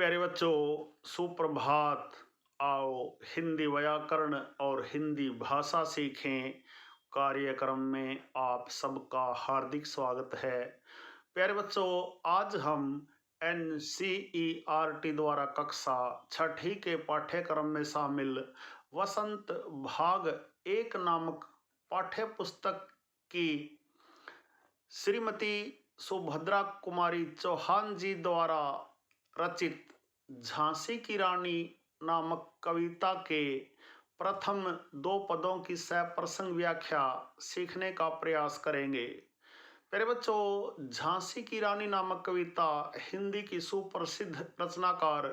प्यारे बच्चों, सुप्रभात। आओ हिंदी व्याकरण और हिंदी भाषा सीखें कार्यक्रम में आप सबका हार्दिक स्वागत है। प्यारे बच्चों, आज हम NCERT द्वारा कक्षा छठी के पाठ्यक्रम में शामिल वसंत भाग 1 नामक पाठ्य पुस्तक की श्रीमती सुभद्रा कुमारी चौहान जी द्वारा रचित झांसी की रानी नामक कविता के प्रथम 2 पदों की सप्रसंग व्याख्या सीखने का प्रयास करेंगे। प्यारे बच्चों, झांसी की रानी नामक कविता हिंदी की सुप्रसिद्ध रचनाकार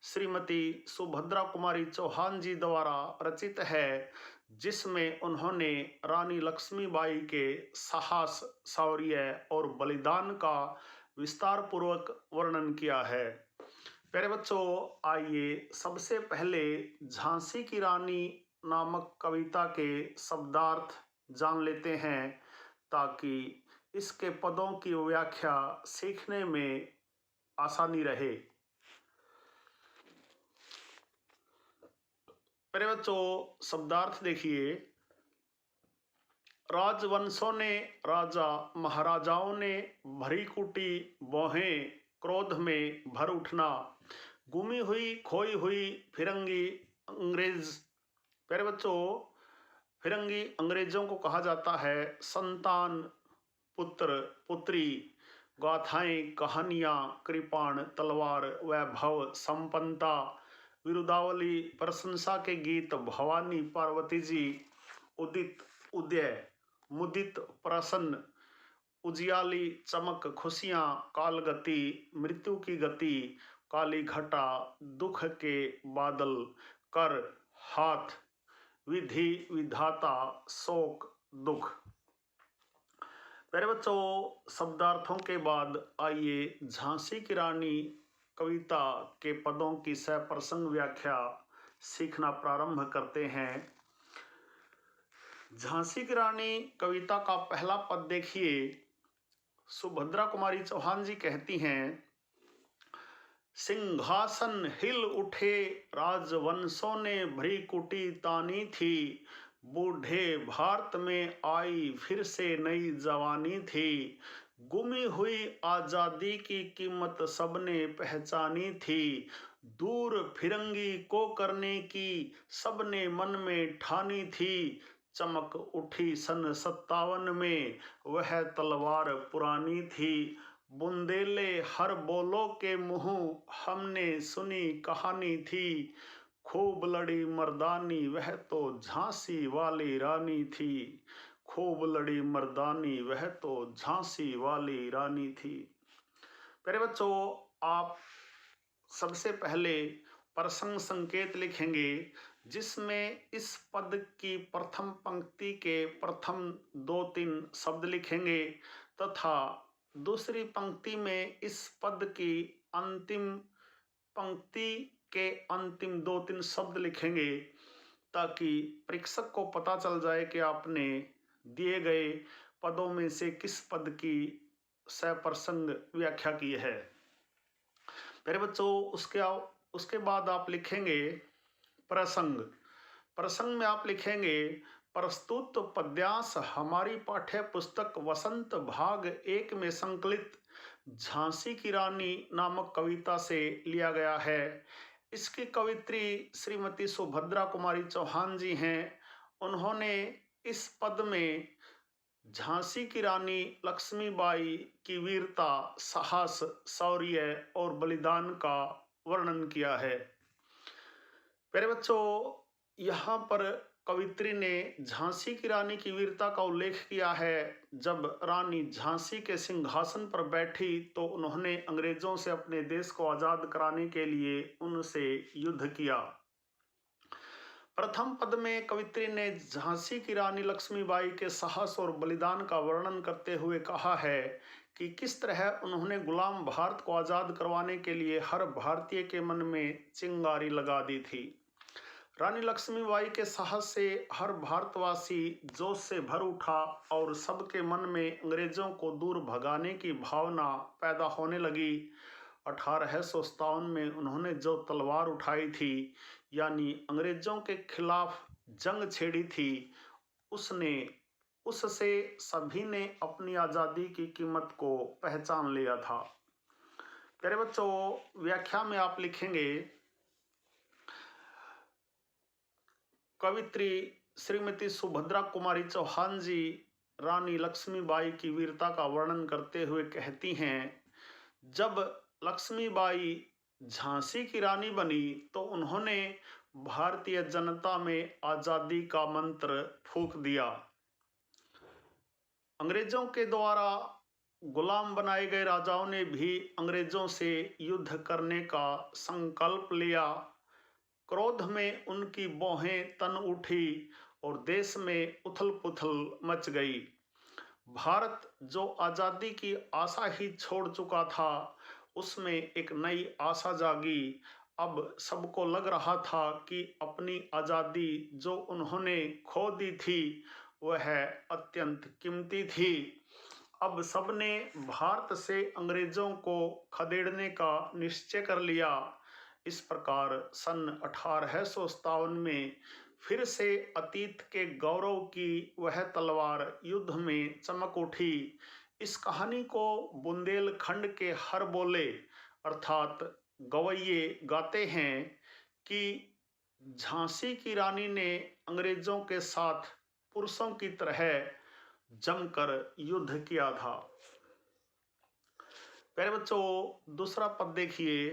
श्रीमती सुभद्रा कुमारी चौहान जी द्वारा रचित है, जिसमें उन्होंने रानी लक्ष्मीबाई के साहस, शौर्य और बलिदान का विस्तार पूर्वक वर्णन किया है। प्यारे बच्चों, आइए सबसे पहले झांसी की रानी नामक कविता के शब्दार्थ जान लेते हैं, ताकि इसके पदों की व्याख्या सीखने में आसानी रहे। प्यारे बच्चों, शब्दार्थ देखिए। राजवंशों ने, राजा महाराजाओं ने भरी कुटी बोहें क्रोध में भर उठना, गुमी हुई खोई हुई फिरंगी अंग्रेज। प्यारे बच्चों, फिरंगी अंग्रेजों को कहा जाता है। संतान, पुत्र पुत्री, गाथाएं, कहानियां, कृपाण, तलवार, वैभव, संपन्नता, विरुदावली, प्रशंसा के गीत, भवानी, पार्वती जी, उदित, उदय, मुदित, प्रसन्न, उजियाली, चमक, खुशियां, कालगति, मृत्यु की गति, काली घटा, दुख के बादल, कर, हाथ, विधि, विधाता, शोक, दुख। प्यारे बच्चों, शब्दार्थों के बाद आइए झांसी की रानी कविता के पदों की सप्रसंग व्याख्या सीखना प्रारंभ करते हैं। झांसी की रानी कविता का पहला पद देखिए। सुभद्रा कुमारी चौहान जी कहती हैं, सिंहासन हिल उठे, राजवंशों ने भरी कुटी तानी थी, बूढ़े भारत में आई फिर से नई जवानी थी, गुमी हुई आजादी की कीमत सबने पहचानी थी, दूर फिरंगी को करने की सबने मन में ठानी थी, चमक उठी सन 57 में वह तलवार पुरानी थी, बुंदेले हर बोलो के मुँह हमने सुनी कहानी थी, खूब लड़ी मर्दानी वह तो झांसी वाली रानी थी, खूब लड़ी मर्दानी वह तो झांसी वाली रानी थी। प्यारे बच्चों, आप सबसे पहले प्रसंग संकेत लिखेंगे, जिसमें इस पद की प्रथम पंक्ति के प्रथम 2-3 शब्द लिखेंगे तथा दूसरी पंक्ति में इस पद की अंतिम पंक्ति के अंतिम 2-3 शब्द लिखेंगे, ताकि परीक्षक को पता चल जाए कि आपने दिए गए पदों में से किस पद की सप्रसंग व्याख्या की है। मेरे बच्चों, उसके बाद आप लिखेंगे प्रसंग। प्रसंग में आप लिखेंगे, प्रस्तुत पद्यांश हमारी पाठ्य पुस्तक वसंत भाग 1 में संकलित झांसी की रानी नामक कविता से लिया गया है। इसकी कवित्री श्रीमती सुभद्रा कुमारी चौहान जी हैं। उन्होंने इस पद में झांसी की रानी लक्ष्मीबाई की वीरता, साहस, शौर्य और बलिदान का वर्णन किया है। प्यारे बच्चों, यहाँ पर कवित्री ने झांसी की रानी की वीरता का उल्लेख किया है। जब रानी झांसी के सिंहासन पर बैठी तो उन्होंने अंग्रेजों से अपने देश को आजाद कराने के लिए उनसे युद्ध किया। प्रथम पद में कवित्री ने झांसी की रानी लक्ष्मीबाई के साहस और बलिदान का वर्णन करते हुए कहा है कि किस तरह उन्होंने गुलाम भारत को आजाद करवाने के लिए हर भारतीय के मन में चिंगारी लगा दी थी। रानी लक्ष्मीबाई के साहस से हर भारतवासी जोश से भर उठा और सबके मन में अंग्रेजों को दूर भगाने की भावना पैदा होने लगी। 1857 में उन्होंने जो तलवार उठाई थी, यानी अंग्रेजों के खिलाफ जंग छेड़ी थी, उससे सभी ने अपनी आज़ादी की कीमत को पहचान लिया था। प्यारे बच्चों, व्याख्या में आप लिखेंगे, कवित्री श्रीमती सुभद्रा कुमारी चौहान जी रानी लक्ष्मीबाई की वीरता का वर्णन करते हुए कहती हैं, जब लक्ष्मीबाई झांसी की रानी बनी तो उन्होंने भारतीय जनता में आज़ादी का मंत्र फूंक दिया। अंग्रेजों के द्वारा गुलाम बनाए गए राजाओं ने भी अंग्रेजों से युद्ध करने का संकल्प लिया। क्रोध में उनकी भौहें तन उठी और देश में उथल पुथल मच गई। भारत जो आज़ादी की आशा ही छोड़ चुका था, उसमें एक नई आशा जागी। अब सबको लग रहा था कि अपनी आज़ादी जो उन्होंने खो दी थी वह अत्यंत कीमती थी। अब सबने भारत से अंग्रेजों को खदेड़ने का निश्चय कर लिया। इस प्रकार सन 1857 में फिर से अतीत के गौरव की वह तलवार युद्ध में चमक उठी। इस कहानी को बुंदेलखंड के हर बोले अर्थात गवैये गाते हैं कि झांसी की रानी ने अंग्रेजों के साथ पुरुषों की तरह जमकर युद्ध किया था। प्यारे बच्चों, दूसरा पद देखिए,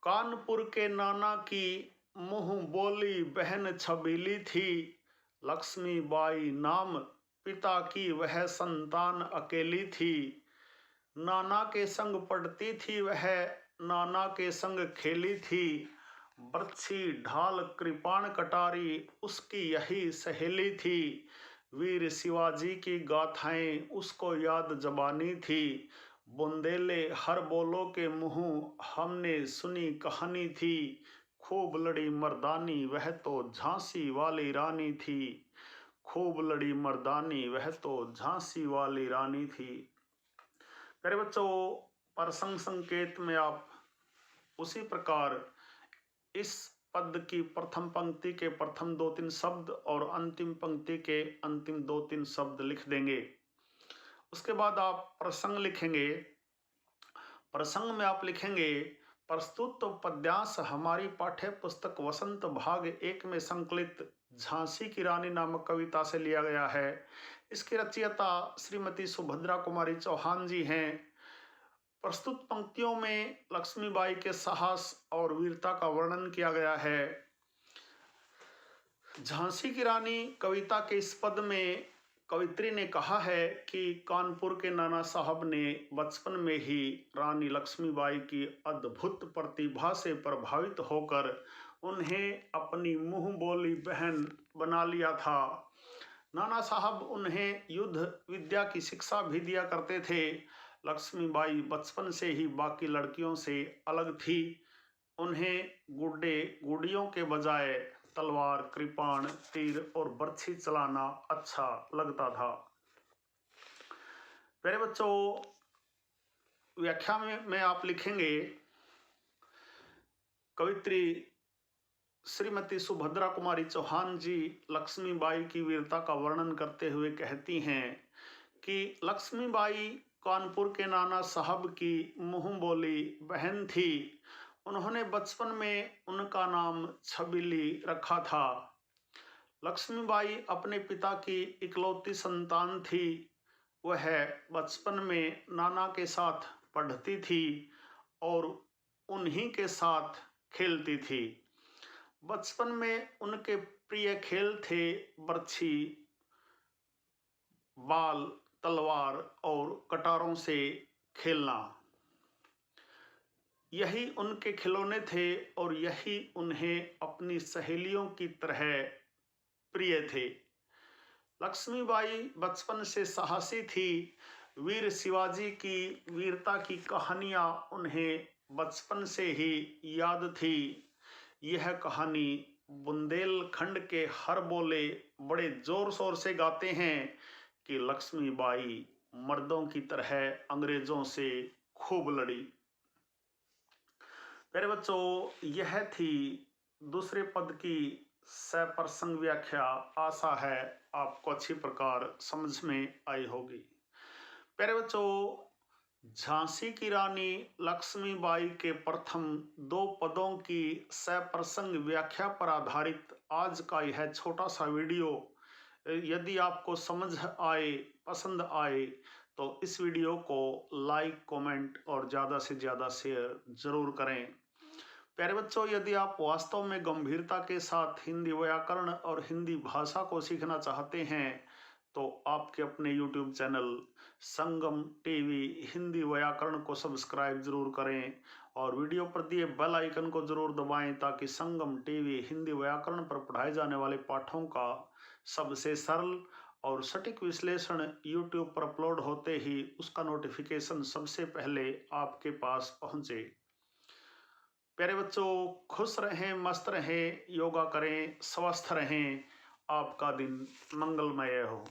कानपुर के नाना की मुंह बोली बहन छबीली थी, लक्ष्मीबाई नाम पिता की वह संतान अकेली थी। नाना के संग पढ़ती थी वह, नाना के संग खेली थी, बरछी ढाल कृपाण कटारी उसकी यही सहेली थी। वीर शिवाजी की गाथाएं उसको याद जबानी थी, बुंदेले हर बोलो के मुँह हमने सुनी कहानी थी। खूब लड़ी मर्दानी वह तो झांसी वाली रानी थी, खूब लड़ी मर्दानी वह तो झांसी वाली रानी थी। प्यारे बच्चों, प्रसंग संकेत में आप उसी प्रकार इस पद की प्रथम पंक्ति के प्रथम 2-3 शब्द और अंतिम पंक्ति के अंतिम 2-3 शब्द लिख देंगे। उसके बाद आप प्रसंग लिखेंगे। प्रसंग में आप लिखेंगे, प्रस्तुत पद्यांश हमारी पाठ्य पुस्तक वसंत भाग 1 में संकलित झांसी की रानी नामक कविता से लिया गया है। इसकी रचयिता श्रीमती सुभद्रा कुमारी चौहान जी हैं। प्रस्तुत पंक्तियों में लक्ष्मीबाई के साहस और वीरता का वर्णन किया गया है। झांसी की रानी कविता के इस पद में कवित्री ने कहा है कि कानपुर के नाना साहब ने बचपन में ही रानी लक्ष्मीबाई की अद्भुत प्रतिभा से प्रभावित होकर उन्हें अपनी मुंह बोली बहन बना लिया था। नाना साहब उन्हें युद्ध विद्या की शिक्षा भी दिया करते थे। लक्ष्मीबाई बचपन से ही बाकी लड़कियों से अलग थी। उन्हें गुड्डे गुड़ियों के बजाय तलवार, कृपाण, तीर और बर्छी चलाना अच्छा लगता था। प्यारे बच्चों, व्याख्या में आप लिखेंगे, कवित्री श्रीमती सुभद्रा कुमारी चौहान जी लक्ष्मीबाई की वीरता का वर्णन करते हुए कहती हैं कि लक्ष्मीबाई कानपुर के नाना साहब की मुंह बोली बहन थी। उन्होंने बचपन में उनका नाम छबीली रखा था। लक्ष्मीबाई अपने पिता की इकलौती संतान थी। वह बचपन में नाना के साथ पढ़ती थी और उन्हीं के साथ खेलती थी। बचपन में उनके प्रिय खेल थे बर्छी, बाल, तलवार और कटारों से खेलना। यही उनके खिलौने थे और यही उन्हें अपनी सहेलियों की तरह प्रिय थे। लक्ष्मीबाई बचपन से साहसी थी। वीर शिवाजी की वीरता की कहानियां उन्हें बचपन से ही याद थी। यह कहानी बुंदेलखंड के हर बोले बड़े जोर शोर से गाते हैं कि लक्ष्मीबाई मर्दों की तरह अंग्रेजों से खूब लड़ी। प्यारे बच्चों, यह थी दूसरे पद की सप्रसंग व्याख्या। आशा है आपको अच्छी प्रकार समझ में आई होगी। प्यारे बच्चों, झांसी की रानी लक्ष्मीबाई के प्रथम 2 पदों की सप्रसंग व्याख्या पर आधारित आज का यह छोटा सा वीडियो यदि आपको समझ आए, पसंद आए, तो इस वीडियो को लाइक, कमेंट और ज़्यादा से ज़्यादा शेयर जरूर करें। प्यारे बच्चों, यदि आप वास्तव में गंभीरता के साथ हिंदी व्याकरण और हिंदी भाषा को सीखना चाहते हैं तो आपके अपने YouTube चैनल संगम टीवी हिंदी व्याकरण को सब्सक्राइब जरूर करें और वीडियो पर दिए बेल आइकन को जरूर दबाएं ताकि संगम टीवी हिंदी व्याकरण पर पढ़ाए जाने वाले पाठों का सबसे सरल और सटीक विश्लेषण YouTube पर अपलोड होते ही उसका नोटिफिकेशन सबसे पहले आपके पास पहुंचे। प्यारे बच्चों, खुश रहें, मस्त रहें, योगा करें, स्वस्थ रहें। आपका दिन मंगलमय हो।